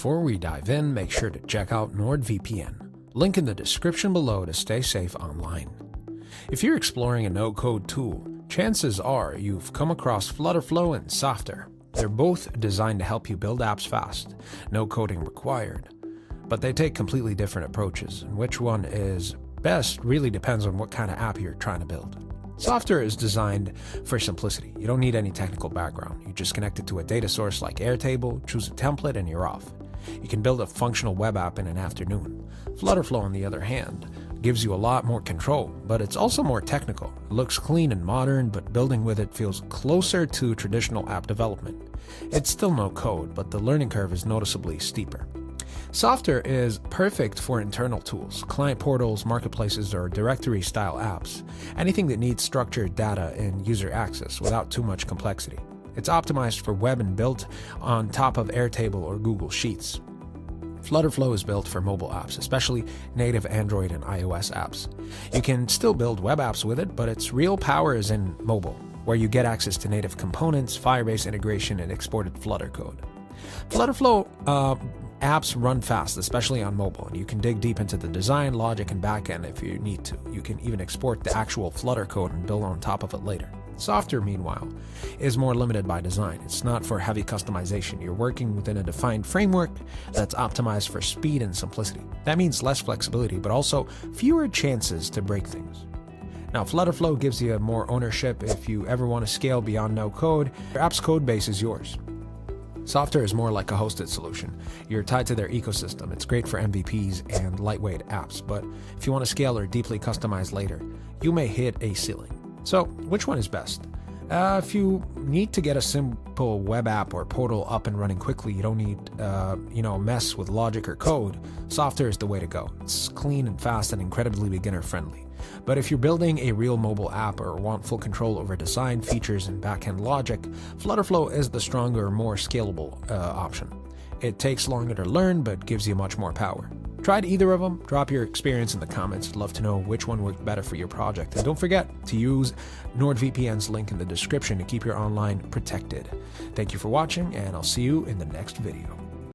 before we dive in, make sure to check out NordVPN. Link in the description below to stay safe online. If you're exploring a no-code tool, chances are you've come across FlutterFlow and Softr. They're both designed to help you build apps fast, no coding required. But they take completely different approaches, and which one is best really depends on what kind of app you're trying to build. Softr is designed for simplicity. You don't need any technical background. You just connect it to a data source like Airtable, choose a template, and you're off. You can build a functional web app in an afternoon. FlutterFlow, on the other hand, gives you a lot more control, but it's also more technical. It looks clean and modern, but building with it feels closer to traditional app development. It's still no code, but the learning curve is noticeably steeper. Softr is perfect for internal tools, client portals, marketplaces, or directory-style apps, anything that needs structured data and user access without too much complexity. It's optimized for web and built on top of Airtable or Google Sheets. FlutterFlow is built for mobile apps, especially native Android and iOS apps. You can still build web apps with it, but its real power is in mobile, where you get access to native components, Firebase integration, and exported Flutter code. FlutterFlow apps run fast, especially on mobile, and you can dig deep into the design, logic, and backend if you need to. You can even export the actual Flutter code and build on top of it later. Softr, meanwhile, is more limited by design. It's not for heavy customization. You're working within a defined framework that's optimized for speed and simplicity. That means less flexibility, but also fewer chances to break things. Now, FlutterFlow gives you more ownership if you ever want to scale beyond no code. Your app's code base is yours. Softr is more like a hosted solution. You're tied to their ecosystem. It's great for MVPs and lightweight apps, but if you want to scale or deeply customize later, you may hit a ceiling. So, which one is best? If you need to get a simple web app or portal up and running quickly, you don't need, mess with logic or code, Softr is the way to go. It's clean and fast and incredibly beginner-friendly. But if you're building a real mobile app or want full control over design, features, and backend logic, FlutterFlow is the stronger, more scalable option. It takes longer to learn, but gives you much more power. Tried either of them? Drop your experience in the comments. I'd love to know which one worked better for your project. And don't forget to use NordVPN's link in the description to keep your online protected. Thank you for watching, and I'll see you in the next video.